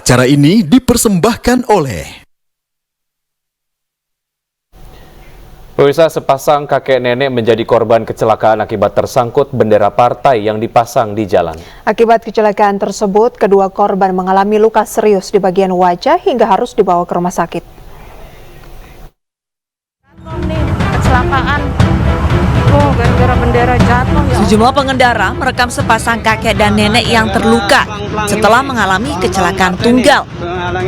Acara ini dipersembahkan oleh Pemirsa, sepasang kakek nenek menjadi korban kecelakaan akibat tersangkut bendera partai yang dipasang di jalan. Akibat kecelakaan tersebut, kedua korban mengalami luka serius di bagian wajah hingga harus dibawa ke rumah sakit. Kecelakaan. Gara-gara bendera jatuh ya. Sejumlah pengendara merekam sepasang kakek dan nenek yang terluka setelah mengalami kecelakaan tunggal.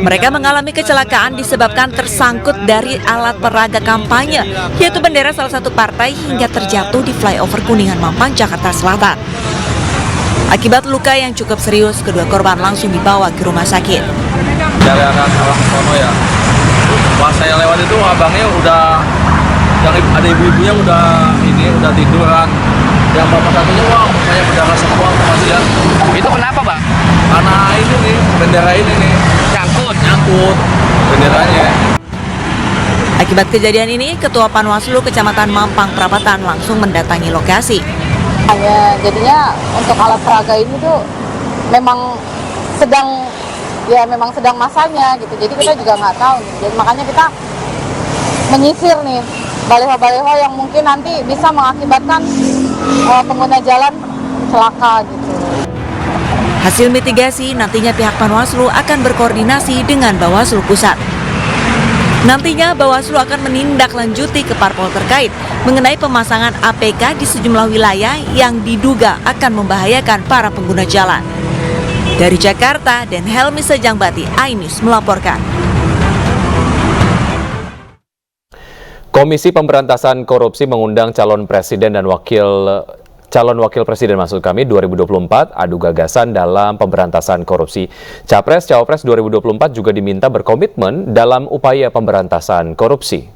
Mereka mengalami kecelakaan disebabkan tersangkut dari alat peraga kampanye, yaitu bendera salah satu partai hingga terjatuh di flyover Kuningan Mampang, Jakarta Selatan. Akibat luka yang cukup serius, kedua korban langsung dibawa ke rumah sakit. Dari arah sono ya. Pas saya lewat itu abangnya udah, yang ada ibu-ibunya udah tiduran. Yang bapak satunya saya berdarah semua kematian. Itu kenapa, Bang? Karena ini nih, bendera ini nih. Nyangkut benderanya. Akibat kejadian ini, Ketua Panwaslu Kecamatan Mampang Perapatan langsung mendatangi lokasi. Jadinya untuk alat peraga ini tuh memang sedang masanya gitu. Jadi kita juga nggak tahu nih. Jadi makanya kita menyisir nih baliho-baliho yang mungkin nanti bisa mengakibatkan pengguna jalan celaka gitu. Hasil mitigasi nantinya pihak Panwaslu akan berkoordinasi dengan Bawaslu Pusat. Nantinya Bawaslu akan menindaklanjuti ke parpol terkait mengenai pemasangan APK di sejumlah wilayah yang diduga akan membahayakan para pengguna jalan. Dari Jakarta, Dan Helmi Sejangbati, iNews melaporkan. Komisi Pemberantasan Korupsi mengundang calon presiden 2024 adu gagasan dalam pemberantasan korupsi. Capres-Cawapres 2024 juga diminta berkomitmen dalam upaya pemberantasan korupsi.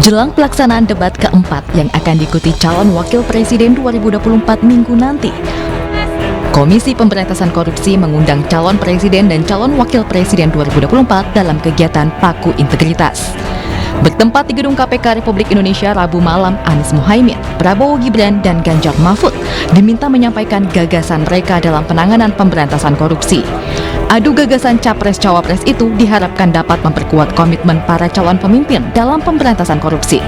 Jelang pelaksanaan debat keempat yang akan diikuti calon wakil presiden 2024 minggu nanti, Komisi Pemberantasan Korupsi mengundang calon presiden dan calon wakil presiden 2024 dalam kegiatan Paku Integritas. Bertempat di Gedung KPK Republik Indonesia Rabu malam, Anies Mohaimin, Prabowo Gibran, dan Ganjar Mahfud diminta menyampaikan gagasan mereka dalam penanganan pemberantasan korupsi. Adu gagasan Capres-Cawapres itu diharapkan dapat memperkuat komitmen para calon pemimpin dalam pemberantasan korupsi.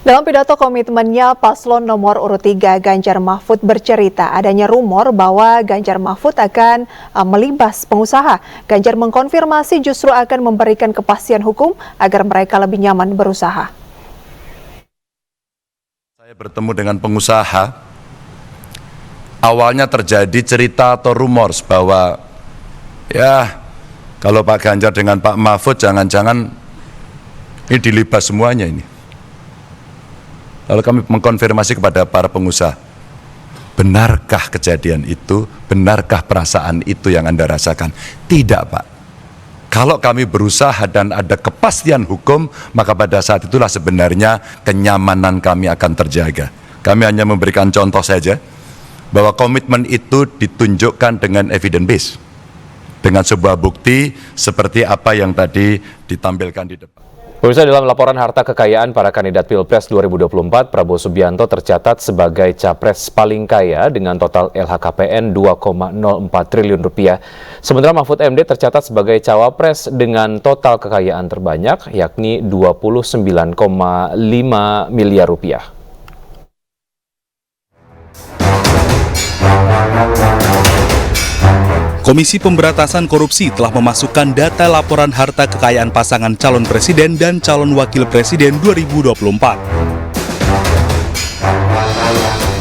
Dalam pidato komitmennya, paslon nomor urut 3 Ganjar Mahfud bercerita adanya rumor bahwa Ganjar Mahfud akan melibas pengusaha. Ganjar mengkonfirmasi justru akan memberikan kepastian hukum agar mereka lebih nyaman berusaha. Saya bertemu dengan pengusaha, awalnya terjadi cerita atau rumor bahwa ya kalau Pak Ganjar dengan Pak Mahfud jangan-jangan ini dilibas semuanya ini. Lalu kami mengkonfirmasi kepada para pengusaha, benarkah kejadian itu, benarkah perasaan itu yang Anda rasakan? Tidak, Pak. Kalau kami berusaha dan ada kepastian hukum, maka pada saat itulah sebenarnya kenyamanan kami akan terjaga. Kami hanya memberikan contoh saja, bahwa komitmen itu ditunjukkan dengan evidence base, dengan sebuah bukti seperti apa yang tadi ditampilkan di depan. Pemirsa, dalam laporan harta kekayaan para kandidat Pilpres 2024, Prabowo Subianto tercatat sebagai capres paling kaya dengan total LHKPN 2,04 triliun rupiah. Sementara Mahfud MD tercatat sebagai cawapres dengan total kekayaan terbanyak, yakni 29,5 miliar rupiah. Komisi Pemberantasan Korupsi telah memasukkan data laporan harta kekayaan pasangan calon presiden dan calon wakil presiden 2024.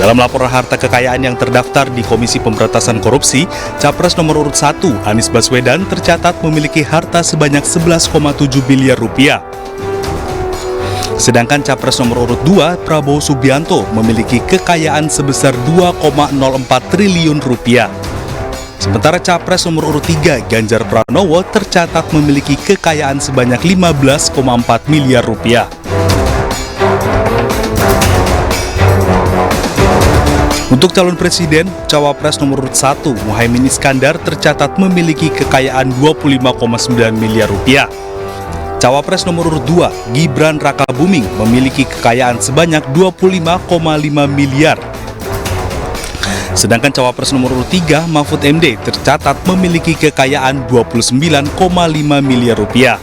Dalam laporan harta kekayaan yang terdaftar di Komisi Pemberantasan Korupsi, Capres nomor urut 1, Anies Baswedan, tercatat memiliki harta sebanyak 11,7 miliar rupiah. Sedangkan Capres nomor urut 2, Prabowo Subianto, memiliki kekayaan sebesar 2,04 triliun rupiah. Sementara Capres nomor urut 3, Ganjar Pranowo, tercatat memiliki kekayaan sebanyak 15,4 miliar rupiah. Untuk calon presiden, Cawapres nomor urut 1, Muhaimin Iskandar, tercatat memiliki kekayaan 25,9 miliar rupiah. Cawapres nomor urut 2, Gibran Rakabuming, memiliki kekayaan sebanyak 25,5 miliar. Sedangkan Cawapres nomor urut 3, Mahfud MD, tercatat memiliki kekayaan 29,5 miliar rupiah.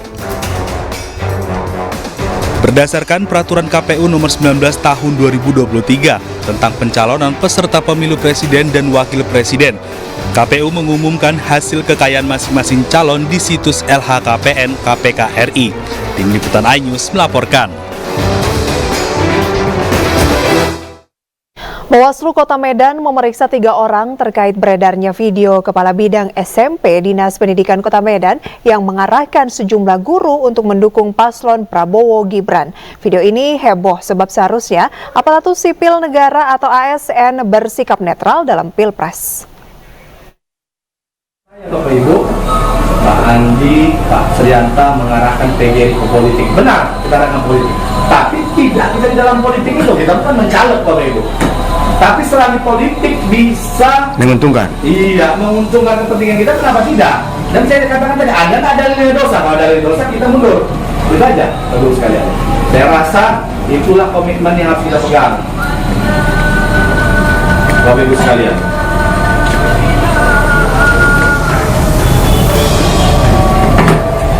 Berdasarkan Peraturan KPU nomor 19 tahun 2023 tentang pencalonan peserta pemilu presiden dan wakil presiden, KPU mengumumkan hasil kekayaan masing-masing calon di situs LHKPN KPK RI. Tim Liputan iNews melaporkan. Bawaslu Kota Medan memeriksa 3 orang terkait beredarnya video Kepala Bidang SMP Dinas Pendidikan Kota Medan yang mengarahkan sejumlah guru untuk mendukung paslon Prabowo Gibran. Video ini heboh sebab seharusnya aparatur sipil negara atau ASN bersikap netral dalam Pilpres. Bapak Ibu, Pak Andi, Pak Suryanta mengarahkan PGRI ke politik. Benar, kita arahkan politik. Tapi tidak kita di dalam politik itu, kita bukan mencalek Bapak Ibu. Tapi setelah di politik bisa menguntungkan. Iya, menguntungkan kepentingan kita, kenapa tidak? Dan saya katakan tadi, Anda tak ada nilai dosa. Kalau ada nilai dosa, kita mundur. Itu aja, Bapak sekalian. Saya rasa itulah komitmen yang harus kita pegang. Bapak Ibu sekalian.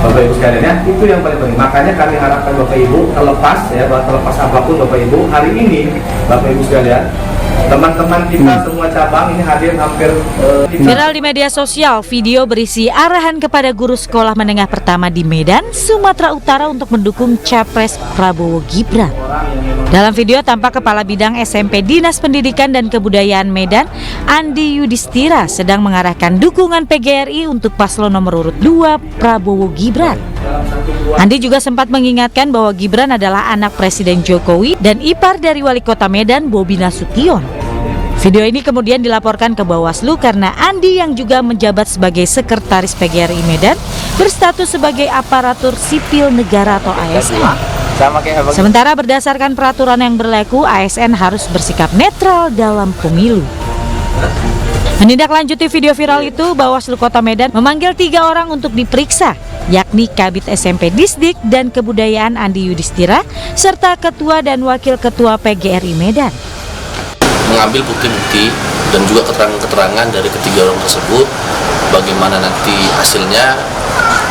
Bapak Ibu sekalian ya, itu yang paling penting. Makanya kami harapkan Bapak Ibu terlepas apapun Bapak Ibu, hari ini Bapak Ibu sekalian, teman-teman kita semua cabang ini hadir hampir Viral di media sosial, video berisi arahan kepada guru sekolah menengah pertama di Medan, Sumatera Utara untuk mendukung Capres Prabowo Gibran. Dalam video tampak Kepala Bidang SMP Dinas Pendidikan dan Kebudayaan Medan, Andi Yudhistira, sedang mengarahkan dukungan PGRI untuk paslon nomor urut 2 Prabowo Gibran. Andi juga sempat mengingatkan bahwa Gibran adalah anak Presiden Jokowi dan ipar dari Wali Kota Medan Bobi Nasution. Video ini kemudian dilaporkan ke Bawaslu karena Andi yang juga menjabat sebagai sekretaris PGRI Medan berstatus sebagai aparatur sipil negara atau ASN. Sementara berdasarkan peraturan yang berlaku, ASN harus bersikap netral dalam pemilu. Menindaklanjuti video viral itu, Bawaslu Kota Medan memanggil 3 orang untuk diperiksa, yakni Kabid SMP Disdik dan Kebudayaan Andi Yudhistira, serta Ketua dan Wakil Ketua PGRI Medan. Mengambil bukti-bukti dan juga keterangan-keterangan dari ketiga orang tersebut, bagaimana nanti hasilnya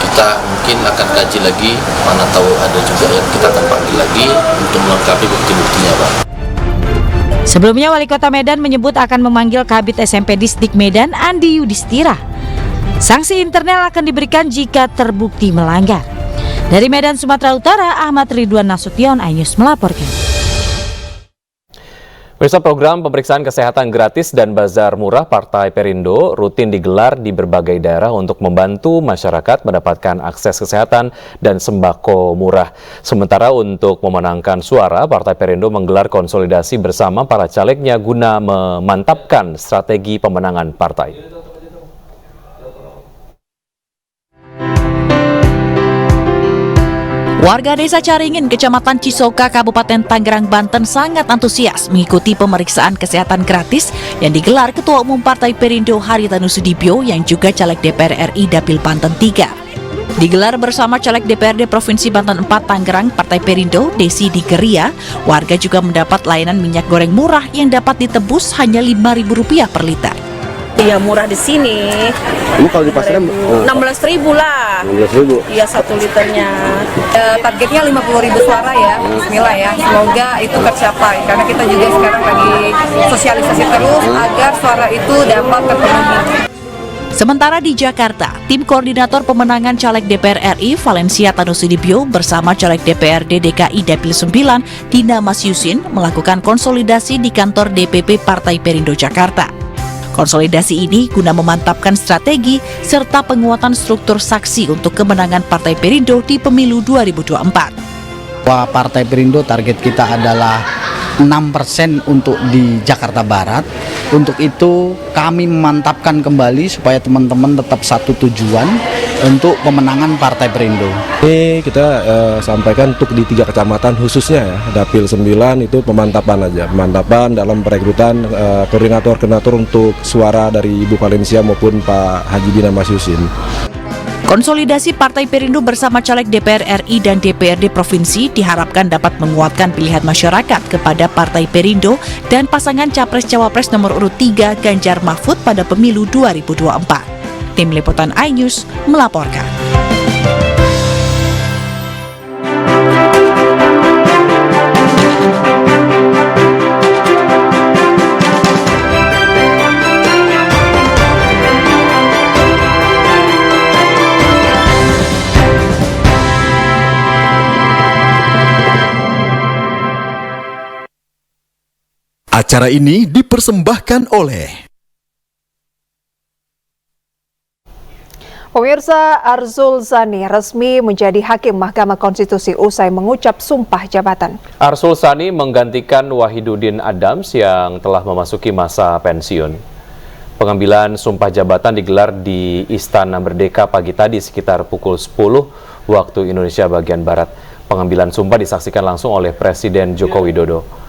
kita mungkin akan kaji lagi, mana tahu ada juga yang kita akan panggil lagi untuk melengkapi bukti-buktinya, Pak. Sebelumnya Wali Kota Medan menyebut akan memanggil Kabid SMP Disdik Medan Andi Yudhistira. Sanksi internal akan diberikan jika terbukti melanggar. Dari Medan, Sumatera Utara, Ahmad Ridwan Nasution, iNews melaporkan. Pemirsa, program pemeriksaan kesehatan gratis dan bazar murah Partai Perindo rutin digelar di berbagai daerah untuk membantu masyarakat mendapatkan akses kesehatan dan sembako murah. Sementara untuk memenangkan suara, Partai Perindo menggelar konsolidasi bersama para calegnya guna memantapkan strategi pemenangan partai. Warga Desa Caringin, Kecamatan Cisoka, Kabupaten Tangerang, Banten sangat antusias mengikuti pemeriksaan kesehatan gratis yang digelar Ketua Umum Partai Perindo Haritanu Sudibyo yang juga caleg DPR RI Dapil Banten 3. Digelar bersama caleg DPRD Provinsi Banten 4 Tangerang Partai Perindo, Desi Digeria, warga juga mendapat layanan minyak goreng murah yang dapat ditebus hanya Rp5.000 per liter. Ya murah di sini. Ini kalau di pasarnya 16.000 lah. 16.000. Iya 1 liternya. Targetnya 50.000 suara ya. Bismillah ya. Semoga itu tercapai karena kita juga sekarang lagi sosialisasi terus agar suara itu dapat terpenuhi. Sementara di Jakarta, tim koordinator pemenangan caleg DPR RI Valencia Tanusudibyo bersama caleg DPRD DKI Dapil 9 Dina Masyusin melakukan konsolidasi di kantor DPP Partai Perindo Jakarta. Konsolidasi ini guna memantapkan strategi serta penguatan struktur saksi untuk kemenangan Partai Perindo di pemilu 2024. Partai Perindo target kita adalah 6% untuk di Jakarta Barat. Untuk itu kami memantapkan kembali supaya teman-teman tetap satu tujuan untuk pemenangan Partai Perindo. Ini kita sampaikan untuk di 3 kecamatan khususnya ya, Dapil 9 itu pemantapan aja. Pemantapan dalam perekrutan koordinator untuk suara dari Ibu Valencia maupun Pak Haji Dina Masyusin. Konsolidasi Partai Perindo bersama caleg DPR RI dan DPRD Provinsi diharapkan dapat menguatkan pilihan masyarakat kepada Partai Perindo dan pasangan Capres-Cawapres nomor urut 3 Ganjar Mahfud pada pemilu 2024. Tim Liputan iNews melaporkan. Acara ini dipersembahkan oleh Pemirsa, Arsul Sani resmi menjadi Hakim Mahkamah Konstitusi usai mengucap sumpah jabatan. Arsul Sani menggantikan Wahidudin Adams yang telah memasuki masa pensiun. Pengambilan sumpah jabatan digelar di Istana Merdeka pagi tadi sekitar pukul 10 waktu Indonesia bagian Barat. Pengambilan sumpah disaksikan langsung oleh Presiden Joko Widodo.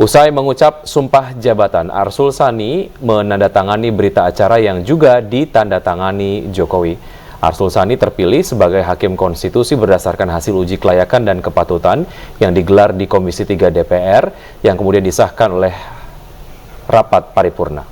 Usai mengucap sumpah jabatan, Arsul Sani menandatangani berita acara yang juga ditandatangani Jokowi. Arsul Sani terpilih sebagai Hakim Konstitusi berdasarkan hasil uji kelayakan dan kepatutan yang digelar di Komisi 3 DPR yang kemudian disahkan oleh rapat paripurna.